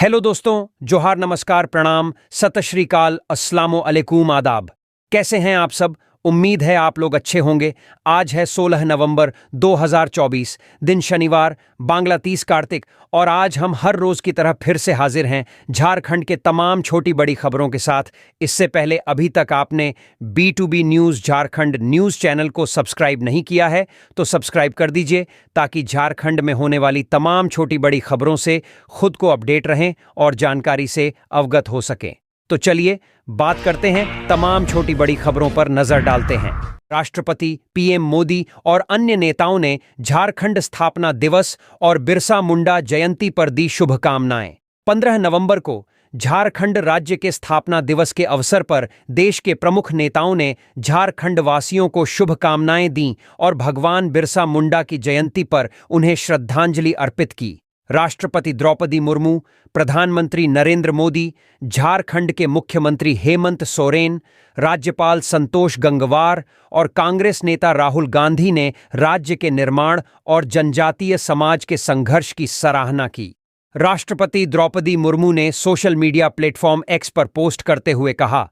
Hello दोस्तों, जोहार, नमस्कार, प्रणाम, सत श्री अकाल, अस्सलामो अलैकुम, आदाब। कैसे हैं आप सब? उम्मीद है आप लोग अच्छे होंगे। आज है 16 नवंबर 2024, दिन शनिवार, बांग्ला 30 कार्तिक, और आज हम हर रोज की तरह फिर से हाजिर हैं झारखंड के तमाम छोटी बड़ी खबरों के साथ। इससे पहले अभी तक आपने B2B news Jharkhand news channel को सब्सक्राइब नहीं किया है तो सब्सक्राइब कर दीजिए, ताकि झारखंड में होने वाली तमाम छोटी बड़ी खबरों से खुद को अपडेट रहें और जानकारी से अवगत हो सकें। तो चलिए बात करते हैं, तमाम छोटी बड़ी खबरों पर नजर डालते हैं। राष्ट्रपति, पीएम मोदी और अन्य नेताओं ने झारखंड स्थापना दिवस और बिरसा मुंडा जयंती पर दी शुभकामनाएं। 15 नवंबर को झारखंड राज्य के स्थापना दिवस के अवसर पर देश के प्रमुख नेताओं ने झारखंड वासियों को शुभकामनाएं दी और भगवान बिरसा मुंडा की जयंती पर उन्हें श्रद्धांजलि अर्पित की। राष्ट्रपति द्रौपदी मुर्मू, प्रधानमंत्री नरेंद्र मोदी, झारखंड के मुख्यमंत्री हेमंत सोरेन, राज्यपाल संतोष गंगवार और कांग्रेस नेता राहुल गांधी ने राज्य के निर्माण और जनजातीय समाज के संघर्ष की सराहना की। राष्ट्रपति द्रौपदी मुर्मू ने सोशल मीडिया प्लेटफॉर्म एक्स पर पोस्ट करते हुए कहा,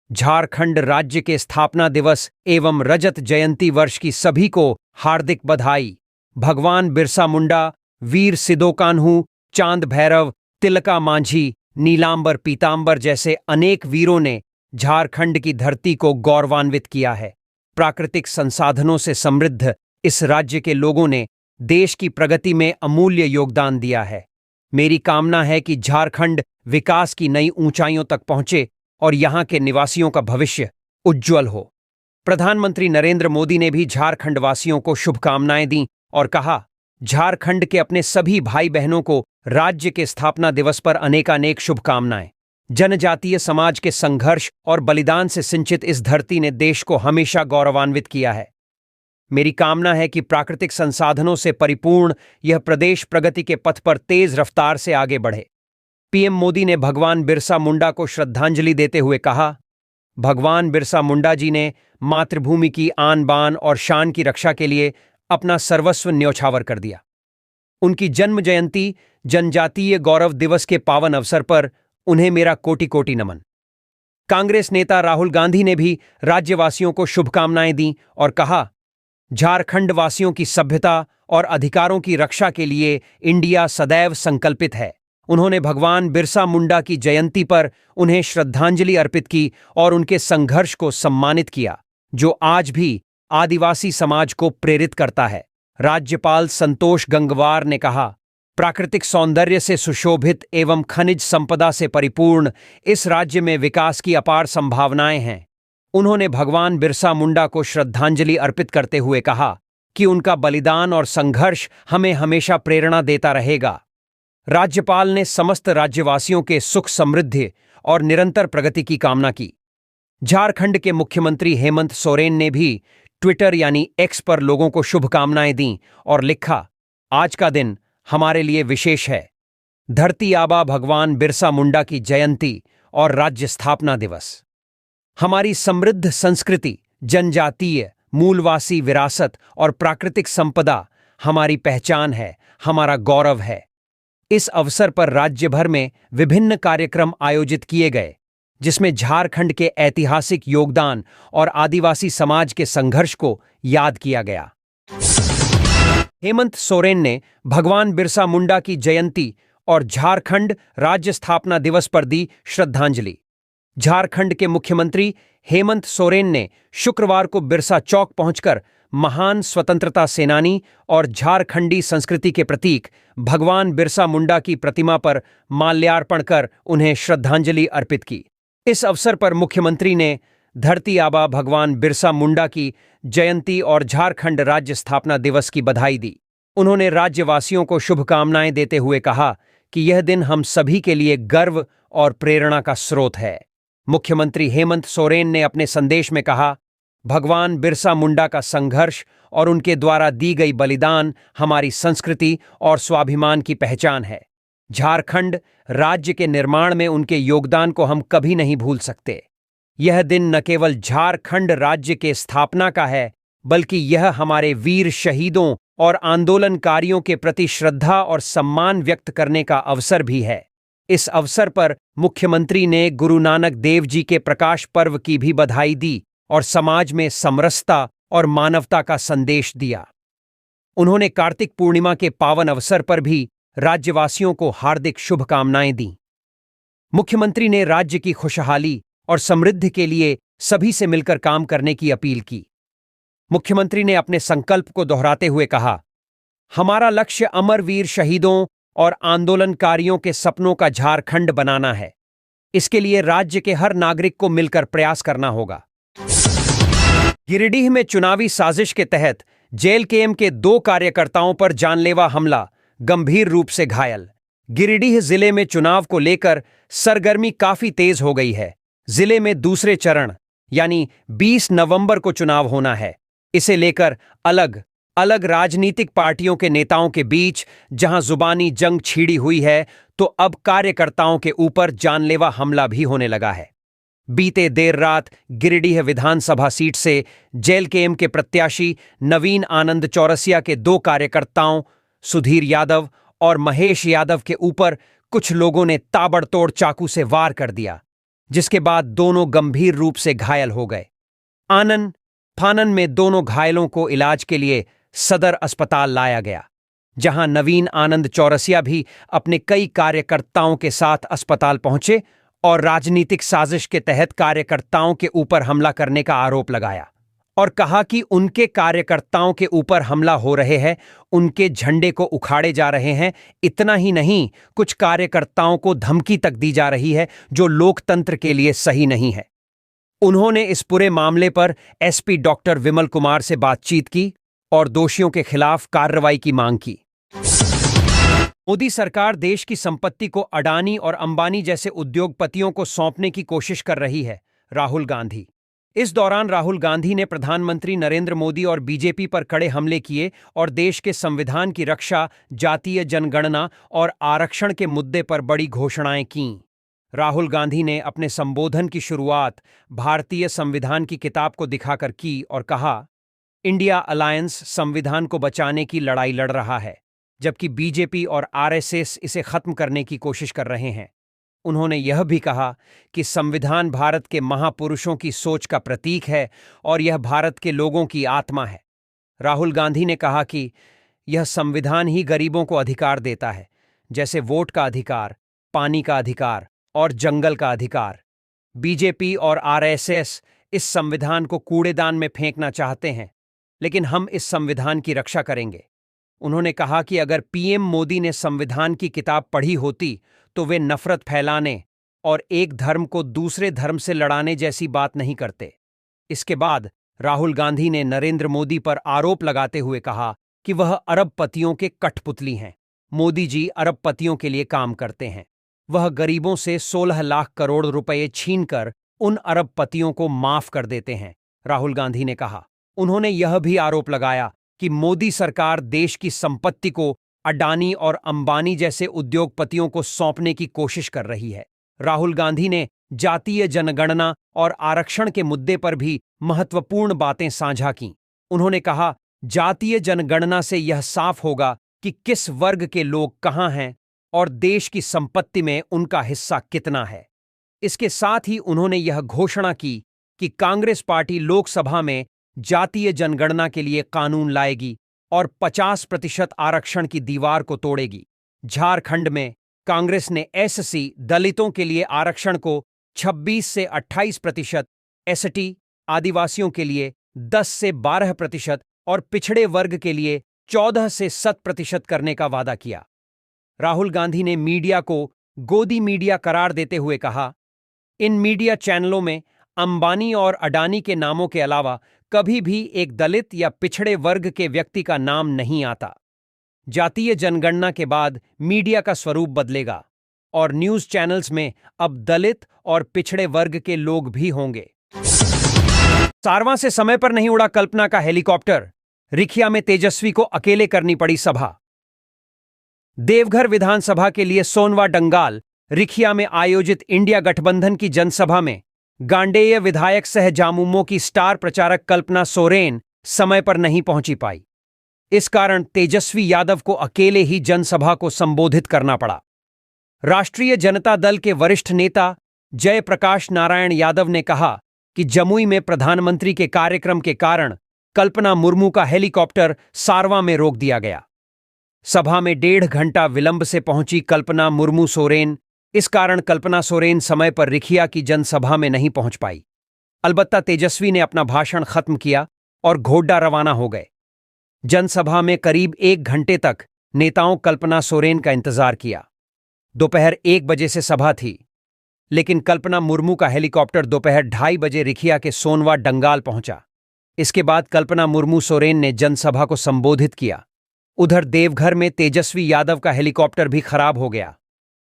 झारखंड राज्य के स्थापना दिवस एवं रजत जयंती वर्ष की सभी को हार्दिक बधाई। भगवान बिरसा मुंडा, वीर सिदो कान्हू, चांद भैरव, तिलका मांझी, नीलांबर पीतांबर जैसे अनेक वीरों ने झारखंड की धरती को गौरवान्वित किया है। प्राकृतिक संसाधनों से समृद्ध इस राज्य के लोगों ने देश की प्रगति में अमूल्य योगदान दिया है। मेरी कामना है कि झारखंड विकास की नई ऊंचाइयों तक पहुंचे और यहां के निवासियों का भविष्य उज्ज्वल हो। प्रधानमंत्री नरेंद्र मोदी ने भी झारखंड वासियों को शुभकामनाएं दी और कहा, झारखंड के अपने सभी भाई बहनों को राज्य के स्थापना दिवस पर अनेकानेक शुभकामनाएं। जनजातीय समाज के संघर्ष और बलिदान से सिंचित इस धरती ने देश को हमेशा गौरवान्वित किया है। मेरी कामना है कि प्राकृतिक संसाधनों से परिपूर्ण यह प्रदेश प्रगति के पथ पर तेज रफ्तार से आगे बढ़े। पीएम मोदी ने भगवान बिरसा मुंडा को श्रद्धांजलि देते हुए कहा, भगवान बिरसा मुंडा जी ने मातृभूमि की आन बान और शान की रक्षा के लिए अपना सर्वस्व न्यौछावर कर दिया। उनकी जन्म जयंती जनजातीय गौरव दिवस के पावन अवसर पर उन्हें मेरा कोटि कोटि नमन। कांग्रेस नेता राहुल गांधी ने भी राज्यवासियों को शुभकामनाएं दी और कहा, झारखंड वासियों की सभ्यता और अधिकारों की रक्षा के लिए इंडिया सदैव संकल्पित है। उन्होंने भगवान बिरसा मुंडा की जयंती पर उन्हें श्रद्धांजलि अर्पित की और उनके संघर्ष को सम्मानित किया, जो आज भी आदिवासी समाज को प्रेरित करता है। राज्यपाल संतोष गंगवार ने कहा, प्राकृतिक सौंदर्य से सुशोभित एवं खनिज संपदा से परिपूर्ण इस राज्य में विकास की अपार संभावनाएं हैं। उन्होंने भगवान बिरसा मुंडा को श्रद्धांजलि अर्पित करते हुए कहा कि उनका बलिदान और संघर्ष हमें हमेशा प्रेरणा देता रहेगा। राज्यपाल ने समस्त राज्यवासियों के सुख समृद्धि और निरंतर प्रगति की कामना की। झारखंड के मुख्यमंत्री हेमंत सोरेन ने भी ट्विटर यानी एक्स पर लोगों को शुभकामनाएं दी और लिखा, आज का दिन हमारे लिए विशेष है। धरती आबा भगवान बिरसा मुंडा की जयंती और राज्य स्थापना दिवस हमारी समृद्ध संस्कृति, जनजातीय मूलवासी विरासत और प्राकृतिक संपदा हमारी पहचान है, हमारा गौरव है। इस अवसर पर राज्य भर में विभिन्न कार्यक्रम आयोजित किए गए, जिसमें झारखंड के ऐतिहासिक योगदान और आदिवासी समाज के संघर्ष को याद किया गया। हेमंत सोरेन ने भगवान बिरसा मुंडा की जयंती और झारखंड राज्य स्थापना दिवस पर दी श्रद्धांजलि। झारखंड के मुख्यमंत्री हेमंत सोरेन ने शुक्रवार को बिरसा चौक पहुंचकर महान स्वतंत्रता सेनानी और झारखंडी संस्कृति के प्रतीक भगवान बिरसा मुंडा की प्रतिमा पर माल्यार्पण कर उन्हें श्रद्धांजलि अर्पित की। इस अवसर पर मुख्यमंत्री ने धरती आबा भगवान बिरसा मुंडा की जयंती और झारखंड राज्य स्थापना दिवस की बधाई दी। उन्होंने राज्यवासियों को शुभकामनाएं देते हुए कहा कि यह दिन हम सभी के लिए गर्व और प्रेरणा का स्रोत है। मुख्यमंत्री हेमंत सोरेन ने अपने संदेश में कहा, भगवान बिरसा मुंडा का संघर्ष और उनके द्वारा दी गई बलिदान हमारी संस्कृति और स्वाभिमान की पहचान है। झारखंड राज्य के निर्माण में उनके योगदान को हम कभी नहीं भूल सकते। यह दिन न केवल झारखंड राज्य के स्थापना का है, बल्कि यह हमारे वीर शहीदों और आंदोलनकारियों के प्रति श्रद्धा और सम्मान व्यक्त करने का अवसर भी है। इस अवसर पर मुख्यमंत्री ने गुरु नानक देव जी के प्रकाश पर्व की भी बधाई दी और समाज में समरसता और मानवता का संदेश दिया। उन्होंने कार्तिक पूर्णिमा के पावन अवसर पर भी राज्यवासियों को हार्दिक शुभकामनाएं दी। मुख्यमंत्री ने राज्य की खुशहाली और समृद्धि के लिए सभी से मिलकर काम करने की अपील की। मुख्यमंत्री ने अपने संकल्प को दोहराते हुए कहा, हमारा लक्ष्य अमर वीर शहीदों और आंदोलनकारियों के सपनों का झारखंड बनाना है। इसके लिए राज्य के हर नागरिक को मिलकर प्रयास करना होगा। गिरिडीह में चुनावी साजिश के तहत जेएलकेएम के 2 कार्यकर्ताओं पर जानलेवा हमला, गंभीर रूप से घायल। गिरिडीह जिले में चुनाव को लेकर सरगर्मी काफी तेज हो गई है। जिले में दूसरे चरण यानी 20 नवंबर को चुनाव होना है। इसे लेकर अलग अलग राजनीतिक पार्टियों के नेताओं के बीच जहां जुबानी जंग छिड़ी हुई है, तो अब कार्यकर्ताओं के ऊपर जानलेवा हमला भी होने लगा है। बीते देर रात गिरिडीह विधानसभा सीट से जेएलकेएम के प्रत्याशी नवीन आनंद चौरसिया के 2 कार्यकर्ताओं सुधीर यादव और महेश यादव के ऊपर कुछ लोगों ने ताबड़तोड़ चाकू से वार कर दिया, जिसके बाद दोनों गंभीर रूप से घायल हो गए। आनन फानन में दोनों घायलों को इलाज के लिए सदर अस्पताल लाया गया, जहां नवीन आनंद चौरसिया भी अपने कई कार्यकर्ताओं के साथ अस्पताल पहुंचे और राजनीतिक साजिश के तहत कार्यकर्ताओं के ऊपर हमला करने का आरोप लगाया और कहा कि उनके कार्यकर्ताओं के ऊपर हमला हो रहे हैं, उनके झंडे को उखाड़े जा रहे हैं। इतना ही नहीं, कुछ कार्यकर्ताओं को धमकी तक दी जा रही है, जो लोकतंत्र के लिए सही नहीं है। उन्होंने इस पूरे मामले पर एसपी डॉक्टर विमल कुमार से बातचीत की और दोषियों के खिलाफ कार्रवाई की मांग की। मोदी सरकार देश की संपत्ति को अडानी और अंबानी जैसे उद्योगपतियों को सौंपने की कोशिश कर रही है, राहुल गांधी। इस दौरान राहुल गांधी ने प्रधानमंत्री नरेंद्र मोदी और बीजेपी पर कड़े हमले किए और देश के संविधान की रक्षा, जातीय जनगणना और आरक्षण के मुद्दे पर बड़ी घोषणाएं कीं। राहुल गांधी ने अपने संबोधन की शुरुआत भारतीय संविधान की किताब को दिखाकर की और कहा, इंडिया अलायंस संविधान को बचाने की लड़ाई लड़ रहा है, जबकि बीजेपी और आरएसएस इसे खत्म करने की कोशिश कर रहे हैं। उन्होंने यह भी कहा कि संविधान भारत के महापुरुषों की सोच का प्रतीक है और यह भारत के लोगों की आत्मा है। राहुल गांधी ने कहा कि यह संविधान ही गरीबों को अधिकार देता है, जैसे वोट का अधिकार, पानी का अधिकार और जंगल का अधिकार। बीजेपी और आरएसएस इस संविधान को कूड़ेदान में फेंकना चाहते हैं, लेकिन हम इस संविधान की रक्षा करेंगे। उन्होंने कहा कि अगर पीएम मोदी ने संविधान की किताब पढ़ी होती तो वे नफरत फैलाने और एक धर्म को दूसरे धर्म से लड़ाने जैसी बात नहीं करते। इसके बाद राहुल गांधी ने नरेंद्र मोदी पर आरोप लगाते हुए कहा कि वह अरबपतियों के कठपुतली हैं। मोदी जी अरबपतियों के लिए काम करते हैं। वह गरीबों से 16 लाख करोड़ रुपए छीनकर उन अरबपतियों को माफ कर देते हैं, राहुल गांधी ने कहा। उन्होंने यह भी आरोप लगाया कि मोदी सरकार देश की संपत्ति को अडानी और अंबानी जैसे उद्योगपतियों को सौंपने की कोशिश कर रही है। राहुल गांधी ने जातीय जनगणना और आरक्षण के मुद्दे पर भी महत्वपूर्ण बातें साझा कीं। उन्होंने कहा, जातीय जनगणना से यह साफ होगा कि किस वर्ग के लोग कहां हैं और देश की संपत्ति में उनका हिस्सा कितना है। इसके साथ ही उन्होंने यह घोषणा की कि कांग्रेस पार्टी लोकसभा में जातीय जनगणना के लिए कानून लाएगी और 50% आरक्षण की दीवार को तोड़ेगी। झारखंड में कांग्रेस ने एससी दलितों के लिए आरक्षण को 26 से 28%, एसटी आदिवासियों के लिए 10 से 12% और पिछड़े वर्ग के लिए 14 से 7% करने का वादा किया। राहुल गांधी ने मीडिया को गोदी मीडिया करार देते हुए कहा, इन मीडिया चैनलों में अंबानी और अडानी के नामों के अलावा कभी भी एक दलित या पिछड़े वर्ग के व्यक्ति का नाम नहीं आता। जातीय जनगणना के बाद मीडिया का स्वरूप बदलेगा और न्यूज चैनल्स में अब दलित और पिछड़े वर्ग के लोग भी होंगे। सारवां से समय पर नहीं उड़ा कल्पना का हेलीकॉप्टर, रिखिया में तेजस्वी को अकेले करनी पड़ी सभा। देवघर विधानसभा के लिए सोनवा डंगाल रिखिया में आयोजित इंडिया गठबंधन की जनसभा में गांडेय विधायक सह झामुमो की स्टार प्रचारक कल्पना सोरेन समय पर नहीं पहुंची पाई। इस कारण तेजस्वी यादव को अकेले ही जनसभा को संबोधित करना पड़ा। राष्ट्रीय जनता दल के वरिष्ठ नेता जयप्रकाश नारायण यादव ने कहा कि जमुई में प्रधानमंत्री के कार्यक्रम के कारण कल्पना मुर्मू का हेलीकॉप्टर सारवा में रोक दिया गया। सभा में 1.5 घंटा विलंब से पहुंची कल्पना मुर्मू सोरेन। इस कारण कल्पना सोरेन समय पर रिखिया की जनसभा में नहीं पहुंच पाई। अलबत्ता तेजस्वी ने अपना भाषण खत्म किया और घोड्डा रवाना हो गए। जनसभा में करीब 1 घंटे तक नेताओं कल्पना सोरेन का इंतजार किया। दोपहर 1 बजे से सभा थी, लेकिन कल्पना मुर्मू का हेलीकॉप्टर दोपहर 2:30 बजे रिखिया के सोनवा डंगाल पहुंचा। इसके बाद कल्पना मुर्मू सोरेन ने जनसभा को संबोधित किया। उधर देवघर में तेजस्वी यादव का हेलीकॉप्टर भी खराब हो गया।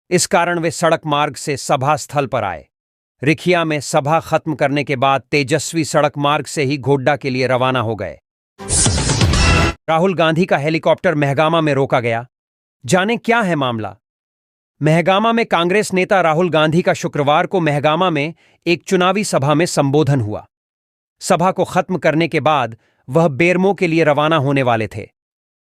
इस कारण वे सड़क मार्ग से सभा स्थल पर आए। रिखिया में सभा खत्म करने के बाद तेजस्वी सड़क मार्ग से ही घोड्डा के लिए रवाना हो गए। राहुल गांधी का हेलीकॉप्टर महगामा में रोका गया। जाने क्या है मामला। महगामा में कांग्रेस नेता राहुल गांधी का शुक्रवार को महगामा में एक चुनावी सभा में संबोधन हुआ। सभा को खत्म करने के बाद वह बेरमो के लिए रवाना होने वाले थे,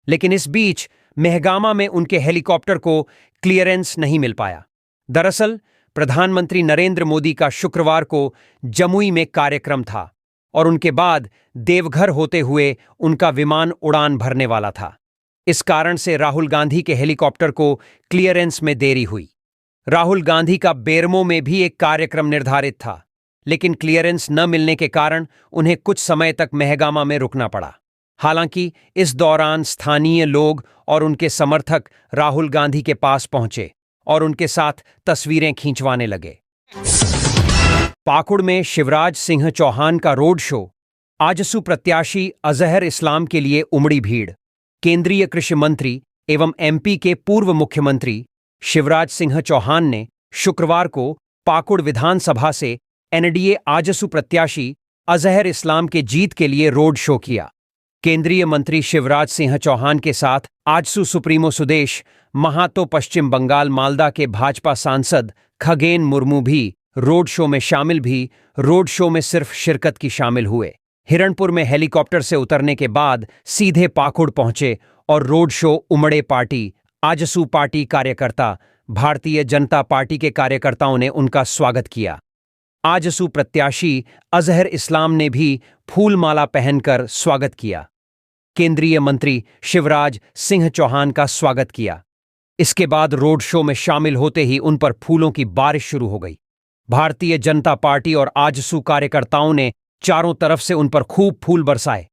लेकिन इस बीच महगामा में उनके हेलीकॉप्टर को क्लियरेंस नहीं मिल पाया। दरअसल प्रधानमंत्री नरेंद्र मोदी का शुक्रवार को जमुई में कार्यक्रम था और उनके बाद देवघर होते हुए उनका विमान उड़ान भरने वाला था। इस कारण से राहुल गांधी के हेलीकॉप्टर को क्लियरेंस में देरी हुई। राहुल गांधी का बेरमो में भी एक कार्यक्रम निर्धारित था, लेकिन क्लियरेंस न मिलने के कारण उन्हें कुछ समय तक महगामा में रुकना पड़ा। हालांकि इस दौरान स्थानीय लोग और उनके समर्थक राहुल गांधी के पास पहुंचे और उनके साथ तस्वीरें खींचवाने लगे। पाकुड़ में शिवराज सिंह चौहान का रोड शो। आजसू प्रत्याशी अजहर इस्लाम के लिए उमड़ी भीड़। केंद्रीय कृषि मंत्री एवं एमपी के पूर्व मुख्यमंत्री शिवराज सिंह चौहान ने शुक्रवार को पाकुड़ विधानसभा से एनडीए आजसू प्रत्याशी अजहर इस्लाम के जीत के लिए रोड शो किया। केंद्रीय मंत्री शिवराज सिंह चौहान के साथ आजसू सुप्रीमो सुदेश महातो, पश्चिम बंगाल मालदा के भाजपा सांसद खगेन मुर्मू भी रोड शो में शामिल भी रोड शो में सिर्फ शिरकत की शामिल हुए। हिरणपुर में हेलीकॉप्टर से उतरने के बाद सीधे पाकुड़ पहुंचे और रोड शो उमड़े। पार्टी आजसू पार्टी कार्यकर्ता, भारतीय जनता पार्टी के कार्यकर्ताओं ने उनका स्वागत किया। आजसू प्रत्याशी अजहर इस्लाम ने भी फूलमाला पहनकर स्वागत किया। केंद्रीय मंत्री शिवराज सिंह चौहान का स्वागत किया। इसके बाद रोड शो में शामिल होते ही उन पर फूलों की बारिश शुरू हो गई। भारतीय जनता पार्टी और आजसू कार्यकर्ताओं ने चारों तरफ से उन पर खूब फूल बरसाए।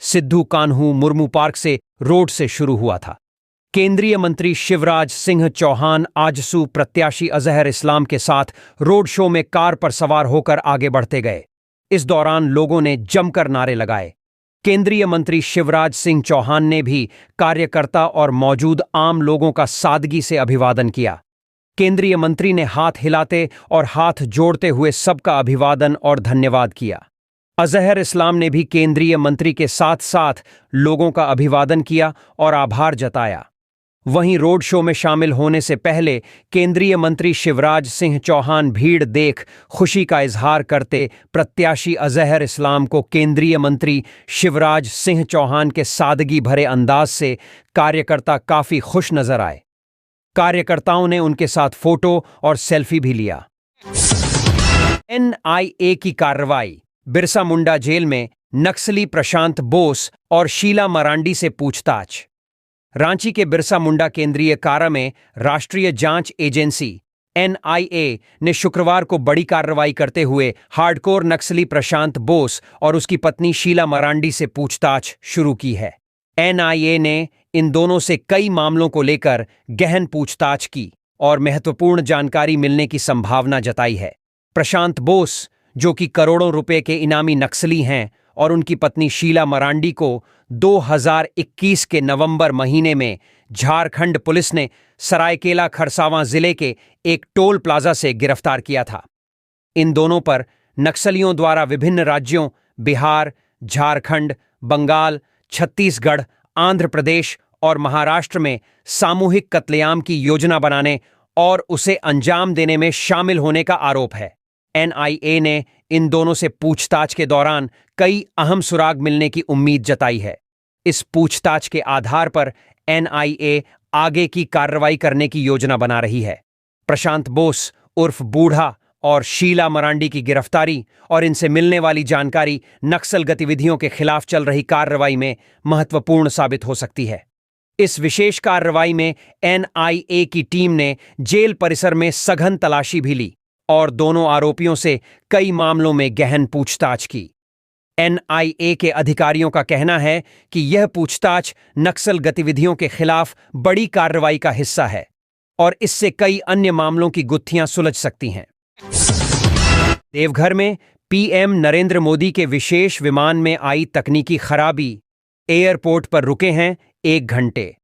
सिद्धू कान्हू मुर्मू पार्क से रोड से शुरू हुआ था। केंद्रीय मंत्री शिवराज सिंह चौहान आजसू प्रत्याशी अजहर इस्लाम के साथ रोड शो में कार पर सवार होकर आगे बढ़ते गए। इस दौरान लोगों ने जमकर नारे लगाए। केंद्रीय मंत्री शिवराज सिंह चौहान ने भी कार्यकर्ता और मौजूद आम लोगों का सादगी से अभिवादन किया। केंद्रीय मंत्री ने हाथ हिलाते और हाथ जोड़ते हुए सबका अभिवादन और धन्यवाद किया। अजहर इस्लाम ने भी केंद्रीय मंत्री के साथ साथ लोगों का अभिवादन किया और आभार जताया। वहीं रोड शो में शामिल होने से पहले केंद्रीय मंत्री शिवराज सिंह चौहान भीड़ देख खुशी का इजहार करते प्रत्याशी अजहर इस्लाम को केंद्रीय मंत्री शिवराज सिंह चौहान के सादगी भरे अंदाज से कार्यकर्ता काफी खुश नजर आए। कार्यकर्ताओं ने उनके साथ फोटो और सेल्फी भी लिया। एनआईए की कार्रवाई। बिरसा मुंडा जेल में नक्सली प्रशांत बोस और शीला मरांडी से पूछताछ। रांची के बिरसा मुंडा केंद्रीय कारा में राष्ट्रीय जांच एजेंसी एनआईए ने शुक्रवार को बड़ी कार्रवाई करते हुए हार्डकोर नक्सली प्रशांत बोस और उसकी पत्नी शीला मरांडी से पूछताछ शुरू की है। एनआईए ने इन दोनों से कई मामलों को लेकर गहन पूछताछ की और महत्वपूर्ण जानकारी मिलने की संभावना जताई है। प्रशांत बोस, जो कि करोड़ों रुपए के इनामी नक्सली हैं, और उनकी पत्नी शीला मरांडी को 2021 के नवंबर महीने में झारखंड पुलिस ने सरायकेला खरसावां जिले के एक टोल प्लाजा से गिरफ्तार किया था। इन दोनों पर नक्सलियों द्वारा विभिन्न राज्यों बिहार, झारखंड, बंगाल, छत्तीसगढ़, आंध्र प्रदेश और महाराष्ट्र में सामूहिक कत्लेआम की योजना बनाने और उसे अंजाम देने में शामिल होने का आरोप है। एनआईए ने इन दोनों से पूछताछ के दौरान कई अहम सुराग मिलने की उम्मीद जताई है। इस पूछताछ के आधार पर एनआईए आगे की कार्रवाई करने की योजना बना रही है। प्रशांत बोस उर्फ बूढ़ा और शीला मरांडी की गिरफ्तारी और इनसे मिलने वाली जानकारी नक्सल गतिविधियों के खिलाफ चल रही कार्रवाई में महत्वपूर्ण साबित हो सकती है। इस विशेष कार्रवाई में एनआईए की टीम ने जेल परिसर में सघन तलाशी भी ली और दोनों आरोपियों से कई मामलों में गहन पूछताछ की। एनआईए के अधिकारियों का कहना है कि यह पूछताछ नक्सल गतिविधियों के खिलाफ बड़ी कार्रवाई का हिस्सा है और इससे कई अन्य मामलों की गुत्थियां सुलझ सकती हैं। देवघर में पीएम नरेंद्र मोदी के विशेष विमान में आई तकनीकी खराबी, एयरपोर्ट पर रुके हैं 1 घंटे।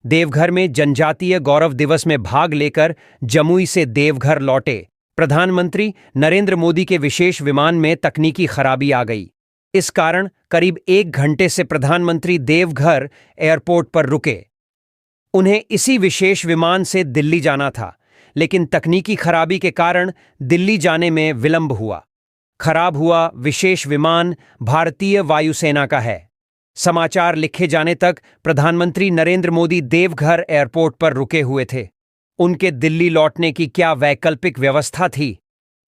देवघर में जनजातीय गौरव दिवस में भाग लेकर जमुई से देवघर लौटे प्रधानमंत्री नरेंद्र मोदी के विशेष विमान में तकनीकी खराबी आ गई। इस कारण करीब 1 घंटे से प्रधानमंत्री देवघर एयरपोर्ट पर रुके। उन्हें इसी विशेष विमान से दिल्ली जाना था, लेकिन तकनीकी खराबी के कारण दिल्ली जाने में विलंब हुआ। खराब हुआ विशेष विमान भारतीय वायुसेना का है। समाचार लिखे जाने तक प्रधानमंत्री नरेंद्र मोदी देवघर एयरपोर्ट पर रुके हुए थे। उनके दिल्ली लौटने की क्या वैकल्पिक व्यवस्था थी,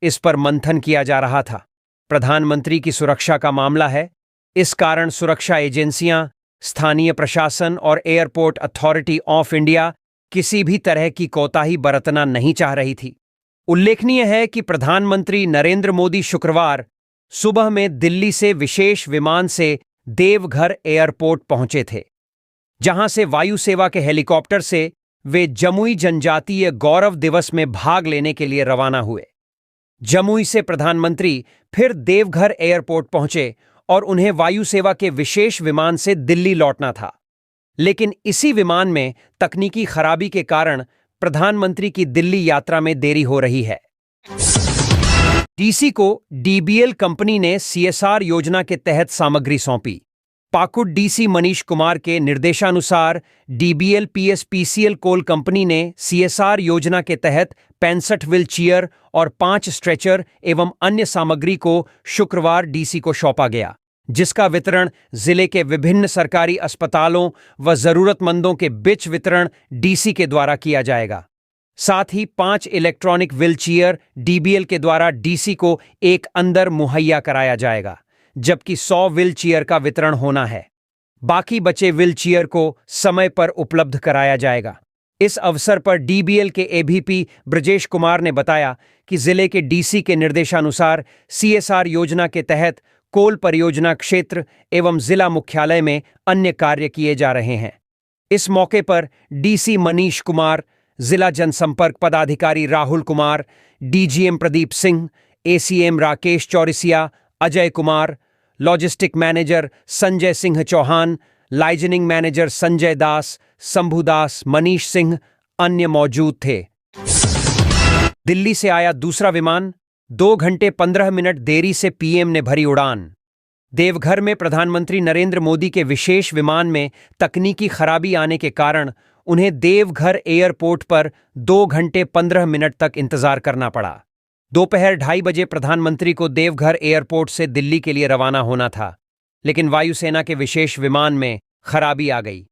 इस पर मंथन किया जा रहा था। प्रधानमंत्री की सुरक्षा का मामला है, इस कारण सुरक्षा एजेंसियां, स्थानीय प्रशासन और एयरपोर्ट अथॉरिटी ऑफ इंडिया किसी भी तरह की कोताही बरतना नहीं चाह रही थी। उल्लेखनीय है कि प्रधानमंत्री नरेंद्र मोदी शुक्रवार सुबह में दिल्ली से विशेष विमान से देवघर एयरपोर्ट पहुंचे थे, जहां से वायु सेवा के हेलीकॉप्टर से वे जमुई जनजातीय गौरव दिवस में भाग लेने के लिए रवाना हुए। जमुई से प्रधानमंत्री फिर देवघर एयरपोर्ट पहुंचे और उन्हें वायु सेवा के विशेष विमान से दिल्ली लौटना था, लेकिन इसी विमान में तकनीकी खराबी के कारण प्रधानमंत्री की दिल्ली यात्रा में देरी हो रही है। डीसी को डीबीएल कंपनी ने सीएसआर योजना के तहत सामग्री सौंपी। पाकुड़ डीसी मनीष कुमार के निर्देशानुसार डीबीएल पीएसपीसीएल कोल कंपनी ने सीएसआर योजना के तहत 65 व्हील चेयर और 5 स्ट्रेचर एवं अन्य सामग्री को शुक्रवार डीसी को सौंपा गया, जिसका वितरण जिले के विभिन्न सरकारी अस्पतालों व जरूरतमंदों के बीच वितरण डीसी के द्वारा किया जाएगा। साथ ही 5 इलेक्ट्रॉनिक व्हील चेयर डीबीएल के द्वारा डीसी को एक अंदर मुहैया कराया जाएगा, जबकि 100 व्हील चेयर का वितरण होना है। बाकी बचे व्हील चेयर को समय पर उपलब्ध कराया जाएगा। इस अवसर पर डीबीएल के एबीपी ब्रजेश कुमार ने बताया कि जिले के डीसी के निर्देशानुसार सीएसआर योजना के तहत कोल परियोजना क्षेत्र एवं जिला मुख्यालय में अन्य कार्य किए जा रहे हैं। इस मौके पर डीसी मनीष कुमार, जिला जनसंपर्क पदाधिकारी Rahul Kumar, DGM Pradeep Singh, ACM Rakesh Chaurasia, Ajay Kumar, logistic manager Sanjay Singh Chauhan, liaisoning manager Sanjay Das, Shambhu Das, Manish Singh अन्य मौजूद थे। दिल्ली से आया दूसरा विमान, 2 घंटे 15 मिनट देरी से पीएम ने भरी उड़ान। देवघर में प्रधानमंत्री नरेंद्र मोदी के विशेष विमान में तकनीकी खराबी आने के कारण उन्हें देवघर एयरपोर्ट पर 2 घंटे 15 मिनट तक इंतजार करना पड़ा। दोपहर 2:30 बजे प्रधानमंत्री को देवघर एयरपोर्ट से दिल्ली के लिए रवाना होना था, लेकिन वायुसेना के विशेष विमान में खराबी आ गई।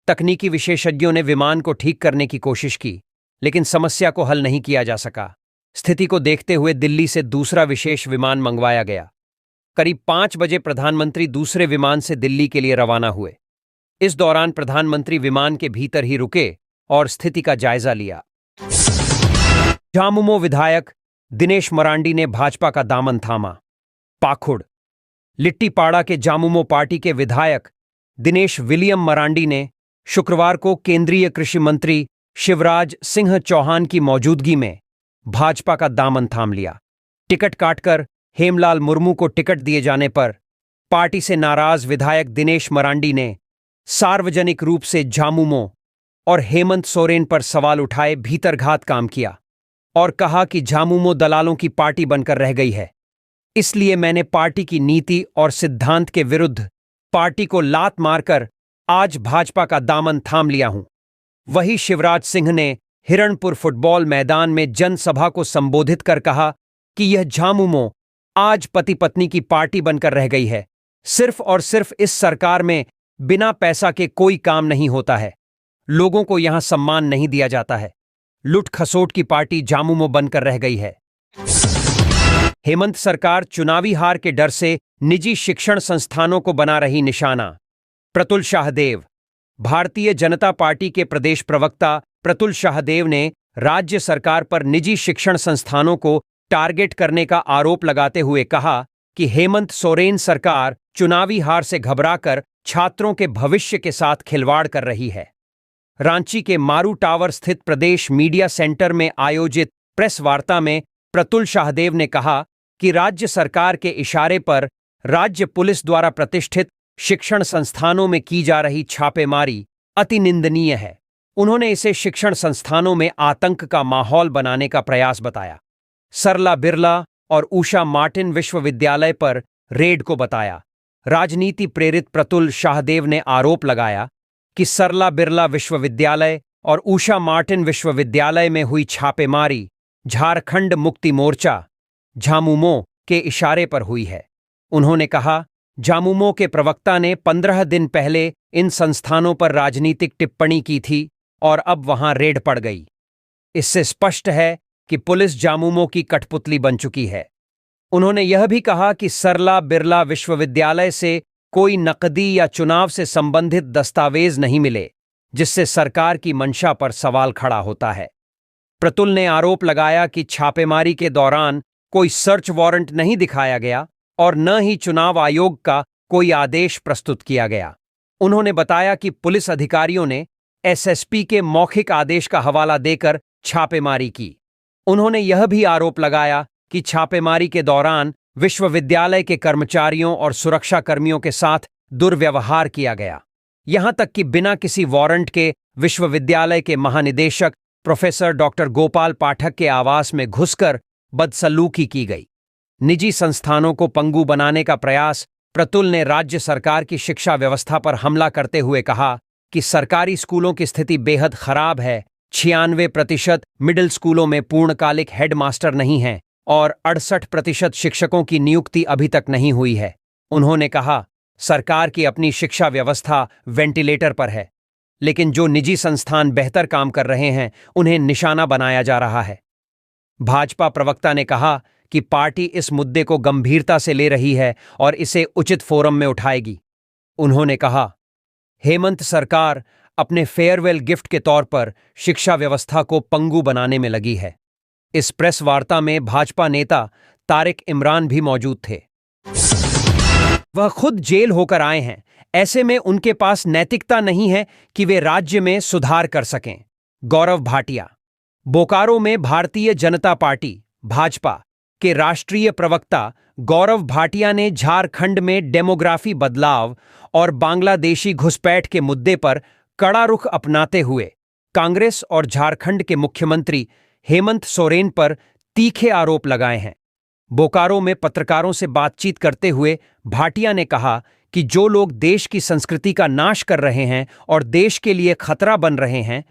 तकनीकी विशेषज्ञों ने विमान को ठीक करने की कोशिश की, लेकिन समस्या को हल नहीं किया जा सका। स्थिति को देखते हुए दिल्ली से दूसरा विशेष विमान मंगवाया गया। करीब 5 बजे प्रधानमंत्री दूसरे विमान से दिल्ली के लिए रवाना हुए। इस दौरान प्रधानमंत्री विमान के भीतर ही रुके और स्थिति का जायजा लिया। झामुमो विधायक दिनेश मरांडी ने भाजपा का दामन थामा। पाखुड़ लिट्टीपाड़ा के झामुमो पार्टी के विधायक दिनेश विलियम मरांडी ने शुक्रवार को केंद्रीय कृषि मंत्री शिवराज सिंह चौहान की मौजूदगी में भाजपा का दामन थाम लिया। टिकट काटकर हेमलाल मुर्मू को टिकट दिए जाने पर पार्टी से नाराज विधायक दिनेश मरांडी ने सार्वजनिक रूप से झामुमो और हेमंत सोरेन पर सवाल उठाए भीतरघात काम किया और कहा कि झामुमो दलालों की पार्टी बनकर रह गई है, इसलिए मैंने पार्टी की नीति और सिद्धांत के विरुद्ध पार्टी को लात मारकर आज भाजपा का दामन थाम लिया हूं। वहीं शिवराज सिंह ने हिरणपुर फुटबॉल मैदान में जनसभा को संबोधित कर कहा कि यह झामुमो आज पति पत्नी की पार्टी बनकर रह गई है। सिर्फ और सिर्फ इस सरकार में बिना पैसा के कोई काम नहीं होता है। लोगों को यहां सम्मान नहीं दिया जाता है। लुट खसोट की पार्टी झामुमो बनकर रह गई है। हेमंत सरकार चुनावी हार के डर से निजी शिक्षण संस्थानों को बना रही निशाना। प्रतुल शाहदेव। भारतीय जनता पार्टी के प्रदेश प्रवक्ता प्रतुल शाहदेव ने राज्य सरकार पर निजी शिक्षण संस्थानों को टारगेट करने का आरोप लगाते हुए कहा कि हेमंत सोरेन सरकार चुनावी हार से घबराकर छात्रों के भविष्य के साथ खिलवाड़ कर रही है। रांची के मारू टावर स्थित प्रदेश मीडिया सेंटर में आयोजित प्रेस वार्ता में प्रतुल शाहदेव ने कहा कि राज्य सरकार के इशारे पर राज्य पुलिस द्वारा प्रतिष्ठित शिक्षण संस्थानों में की जा रही छापेमारी अति निंदनीय है। उन्होंने इसे शिक्षण संस्थानों में आतंक का माहौल बनाने का प्रयास बताया। सरला बिरला और उषा मार्टिन विश्वविद्यालय पर रेड को बताया। राजनीति प्रेरित प्रतुल शाहदेव ने आरोप लगाया कि सरला बिरला विश्वविद्यालय और उषा मार्टिन विश्वविद्यालय में हुई छापेमारी झारखंड मुक्ति मोर्चा झामुमो के इशारे पर हुई है। उन्होंने कहा, झामुमो के प्रवक्ता ने 15 दिन पहले इन संस्थानों पर राजनीतिक टिप्पणी की थी और अब वहां रेड पड़ गई। इससे स्पष्ट है कि पुलिस झामुमो की कठपुतली बन चुकी है। उन्होंने यह भी कहा कि सरला बिरला विश्वविद्यालय से कोई नकदी या चुनाव से संबंधित दस्तावेज नहीं मिले, जिससे सरकार की मंशा पर सवाल खड़ा होता है। प्रतुल ने आरोप लगाया कि छापेमारी के दौरान कोई सर्च वारंट नहीं दिखाया गया और न ही चुनाव आयोग का कोई आदेश प्रस्तुत किया गया। उन्होंने बताया कि पुलिस अधिकारियों ने एसएसपी के मौखिक आदेश का हवाला देकर छापेमारी की। उन्होंने यह भी आरोप लगाया कि छापेमारी के दौरान विश्वविद्यालय के कर्मचारियों और सुरक्षाकर्मियों के साथ दुर्व्यवहार किया गया। यहां तक कि बिना किसी वारंट के विश्वविद्यालय के महानिदेशक प्रोफेसर डॉक्टर गोपाल पाठक के आवास में घुसकर बदसलूकी की गई। निजी संस्थानों को पंगु बनाने का प्रयास। प्रतुल ने राज्य सरकार की शिक्षा व्यवस्था पर हमला करते हुए कहा कि सरकारी स्कूलों की स्थिति बेहद खराब है। 96% मिडिल स्कूलों में पूर्णकालिक हेडमास्टर नहीं हैं और 68% शिक्षकों की नियुक्ति अभी तक नहीं हुई है। उन्होंने कहा, सरकार की अपनी शिक्षा व्यवस्था वेंटिलेटर पर है, लेकिन जो निजी संस्थान बेहतर काम कर रहे हैं उन्हें निशाना बनाया जा रहा है। भाजपा प्रवक्ता ने कहा कि पार्टी इस मुद्दे को गंभीरता से ले रही है और इसे उचित फोरम में उठाएगी। उन्होंने कहा, हेमंत सरकार अपने फेयरवेल गिफ्ट के तौर पर शिक्षा व्यवस्था को पंगु बनाने में लगी है। इस प्रेस वार्ता में भाजपा नेता तारिक इमरान भी मौजूद थे। वह खुद जेल होकर आए हैं, ऐसे में उनके पास नैतिकता नहीं है कि वे राज्य में सुधार कर सकें। गौरव भाटिया। बोकारो में भारतीय जनता पार्टी भाजपा के राष्ट्रीय प्रवक्ता गौरव भाटिया ने झारखंड में डेमोग्राफी बदलाव और बांग्लादेशी घुसपैठ के मुद्दे पर कड़ा रुख अपनाते हुए कांग्रेस और झारखंड के मुख्यमंत्री हेमंत सोरेन पर तीखे आरोप लगाए हैं। बोकारो में पत्रकारों से बातचीत करते हुए भाटिया ने कहा कि जो लोग देश की संस्कृति का नाश कर रहे हैं और देश के लिए खतरा बन रहे हैं,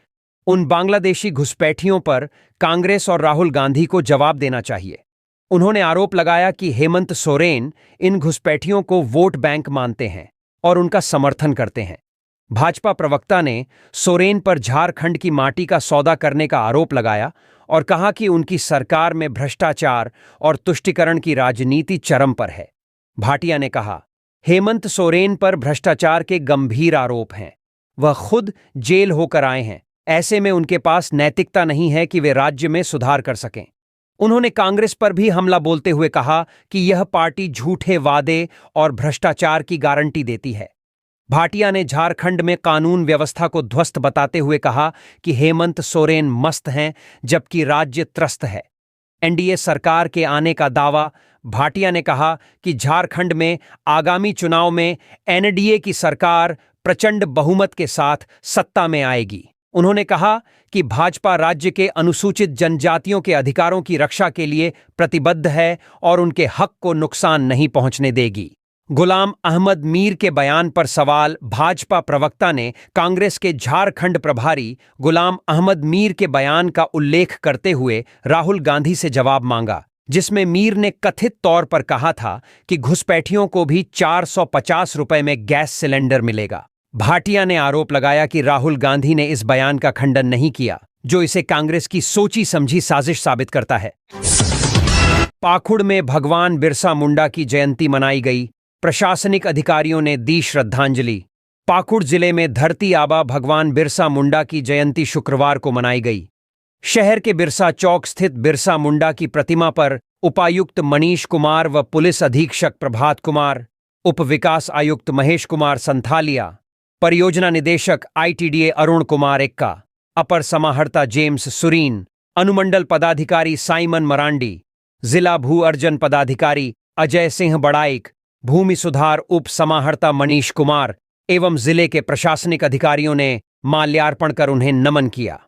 उन बांग्लादेशी घुसपैठियों पर कांग्रेस और राहुल गांधी को जवाब देना चाहिए। उन्होंने आरोप लगाया कि हेमंत सोरेन इन घुसपैठियों को वोट बैंक मानते हैं और उनका समर्थन करते हैं। भाजपा प्रवक्ता ने सोरेन पर झारखंड की माटी का सौदा करने का आरोप लगाया और कहा कि उनकी सरकार में भ्रष्टाचार और तुष्टीकरण की राजनीति चरम पर है। भाटिया ने कहा, हेमंत सोरेन पर भ्रष्टाचार के गंभीर आरोप हैं। वह खुद जेल होकर आए हैं, ऐसे में उनके पास नैतिकता नहीं है कि वे राज्य में सुधार कर सकें। उन्होंने कांग्रेस पर भी हमला बोलते हुए कहा कि यह पार्टी झूठे वादे और भ्रष्टाचार की गारंटी देती है। भाटिया ने झारखंड में कानून व्यवस्था को ध्वस्त बताते हुए कहा कि हेमंत सोरेन मस्त हैं जबकि राज्य त्रस्त है। एनडीए सरकार के आने का दावा। भाटिया ने कहा कि झारखंड में आगामी चुनाव में एनडीए की सरकार प्रचंड बहुमत के साथ सत्ता में आएगी। उन्होंने कहा कि भाजपा राज्य के अनुसूचित जनजातियों के अधिकारों की रक्षा के लिए प्रतिबद्ध है और उनके हक को नुकसान नहीं पहुंचने देगी। गुलाम अहमद मीर के बयान पर सवाल। भाजपा प्रवक्ता ने कांग्रेस के झारखंड प्रभारी गुलाम अहमद मीर के बयान का उल्लेख करते हुए राहुल गांधी से जवाब मांगा, जिसमें मीर ने कथित तौर पर कहा था कि घुसपैठियों को भी 450 रुपए में गैस सिलेंडर मिलेगा। भाटिया ने आरोप लगाया कि राहुल गांधी ने इस बयान का खंडन नहीं किया, जो इसे कांग्रेस की सोची समझी साजिश साबित करता है। पाखुड़ में भगवान बिरसा मुंडा की जयंती मनाई गई, प्रशासनिक अधिकारियों ने दी श्रद्धांजलि। पाकुड़ जिले में धरती आबा भगवान बिरसा मुंडा की जयंती शुक्रवार को मनाई गई। शहर के बिरसा चौक स्थित बिरसा मुंडा की प्रतिमा पर उपायुक्त मनीष कुमार व पुलिस अधीक्षक प्रभात कुमार, उप विकास आयुक्त महेश कुमार संथालिया, परियोजना निदेशक आईटीडीए अरुण कुमार एक्का, अपर समाहर्ता जेम्स सुरीन, अनुमंडल पदाधिकारी साइमन मरांडी, जिला भू अर्जन पदाधिकारी अजय सिंह बड़ाइक, भूमि सुधार उप समाहर्ता मनीष कुमार एवं जिले के प्रशासनिक अधिकारियों ने माल्यार्पण कर उन्हें नमन किया।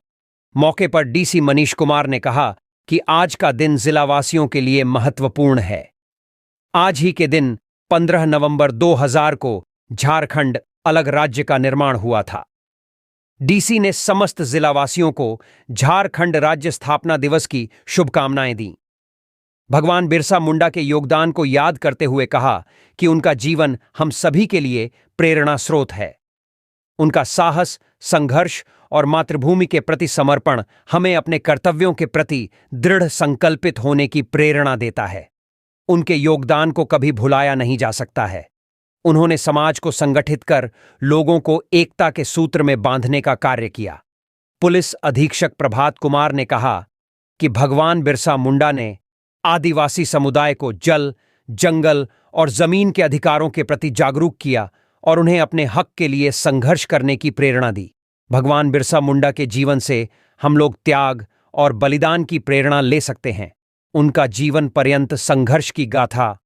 मौके पर डीसी मनीष कुमार ने कहा कि आज का दिन जिलावासियों के लिए महत्वपूर्ण है। आज ही के दिन 15 नवंबर 2000 को झारखंड अलग राज्य का निर्माण हुआ था। डीसी ने समस्त जिलावासियों को झारखंड राज्य स्थापना दिवस की शुभकामनाएं दी। भगवान बिरसा मुंडा के योगदान को याद करते हुए कहा कि उनका जीवन हम सभी के लिए प्रेरणा स्रोत है। उनका साहस, संघर्ष और मातृभूमि के प्रति समर्पण हमें अपने कर्तव्यों के प्रति दृढ़ संकल्पित होने की प्रेरणा देता है। उनके योगदान को कभी भुलाया नहीं जा सकता है। उन्होंने समाज को संगठित कर लोगों को एकता के सूत्र में बांधने का कार्य किया। पुलिस अधीक्षक प्रभात कुमार ने कहा कि भगवान बिरसा मुंडा ने आदिवासी समुदाय को जल, जंगल और जमीन के अधिकारों के प्रति जागरूक किया और उन्हें अपने हक के लिए संघर्ष करने की प्रेरणा दी। भगवान बिरसा मुंडा के जीवन से हम लोग त्याग और बलिदान की प्रेरणा ले सकते हैं। उनका जीवन पर्यंत संघर्ष की गाथा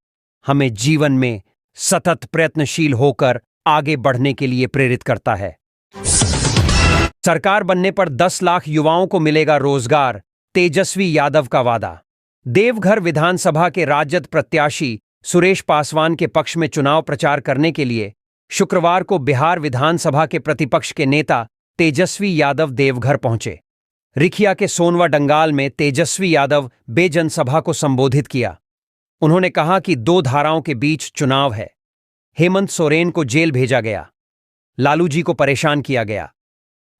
हमें जीवन में सतत प्रयत्नशील होकर आगे बढ़ने के लिए प्रेरित करता है। सरकार बनने पर 10 लाख युवाओं को मिलेगा रोजगार, तेजस्वी यादव का वादा। देवघर विधानसभा के राजद प्रत्याशी सुरेश पासवान के पक्ष में चुनाव प्रचार करने के लिए शुक्रवार को बिहार विधानसभा के प्रतिपक्ष के नेता तेजस्वी यादव देवघर पहुंचे। रिखिया के सोनवा डंगाल में तेजस्वी यादव बेजनसभा को संबोधित किया। उन्होंने कहा कि 2 धाराओं के बीच चुनाव है। हेमंत सोरेन को जेल भेजा गया, लालू जी को परेशान किया गया।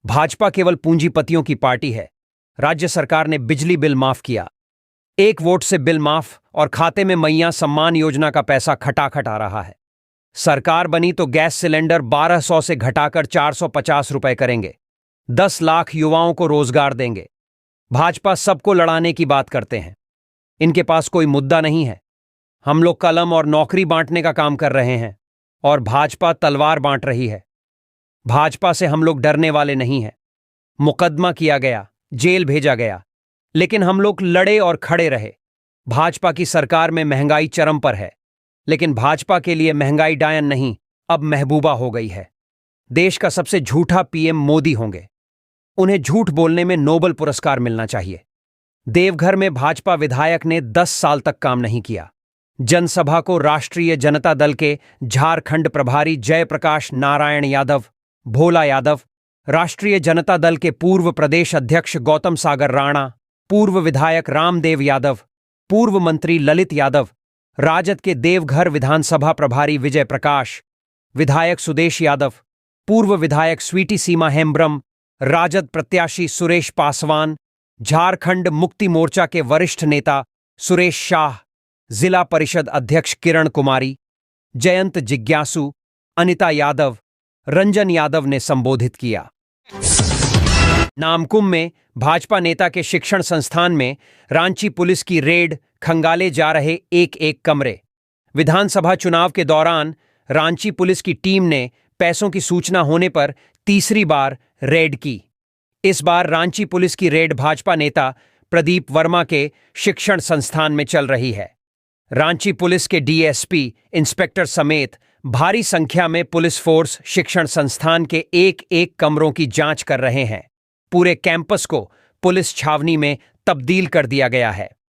भाजपा केवल पूंजीपतियों की पार्टी है। राज्य सरकार ने बिजली बिल माफ किया, 1 वोट से बिल माफ और खाते में मैया सम्मान योजना का पैसा खटाखट आ रहा है। सरकार बनी तो गैस सिलेंडर 1200 से घटाकर 450 रुपए करेंगे। 10 लाख युवाओं को रोजगार देंगे। भाजपा सबको लड़ाने की बात करते हैं। इनके पास कोई मुद्दा नहीं है। हम लोग कलम और नौकरी बांटने का काम कर रहे हैं और भाजपा तलवार बांट रही है। भाजपा से हम लोग डरने वाले नहीं हैं। मुकदमा किया गया, जेल भेजा गया, लेकिन हम लोग लड़े और खड़े रहे। भाजपा की सरकार में महंगाई चरम पर है, लेकिन भाजपा के लिए महंगाई डायन नहीं, अब महबूबा हो गई है। देश का सबसे झूठा पीएम मोदी होंगे। उन्हें झूठ बोलने में नोबेल पुरस्कार मिलना चाहिए। देवघर में भाजपा विधायक ने 10 साल तक काम नहीं किया। जनसभा को राष्ट्रीय जनता दल के झारखंड प्रभारी जयप्रकाश नारायण यादव, भोला यादव, राष्ट्रीय जनता दल के पूर्व प्रदेश अध्यक्ष गौतम सागर राणा, पूर्व विधायक रामदेव यादव, पूर्व मंत्री ललित यादव, राजद के देवघर विधानसभा प्रभारी विजय प्रकाश, विधायक सुदेश यादव, पूर्व विधायक स्वीटी सीमा हेम्ब्रम, राजद प्रत्याशी सुरेश पासवान, झारखंड मुक्ति मोर्चा के वरिष्ठ नेता सुरेश शाह, जिला परिषद अध्यक्ष किरण कुमारी, जयंत जिज्ञासु, अनिता यादव, रंजन यादव ने संबोधित किया। नामकुम में भाजपा नेता के शिक्षण संस्थान में रांची पुलिस की रेड, खंगाले जा रहे एक कमरे। विधानसभा चुनाव के दौरान रांची पुलिस की टीम ने पैसों की सूचना होने पर तीसरी बार रेड की। इस बार रांची पुलिस की रेड भाजपा नेता प्रदीप वर्मा के शिक्षण संस्थान में चल रही है। रांची पुलिस के डीएसपी, इंस्पेक्टर समेत भारी संख्या में पुलिस फोर्स शिक्षण संस्थान के एक कमरों की जांच कर रहे हैं। पूरे कैंपस को पुलिस छावनी में तब्दील कर दिया गया है।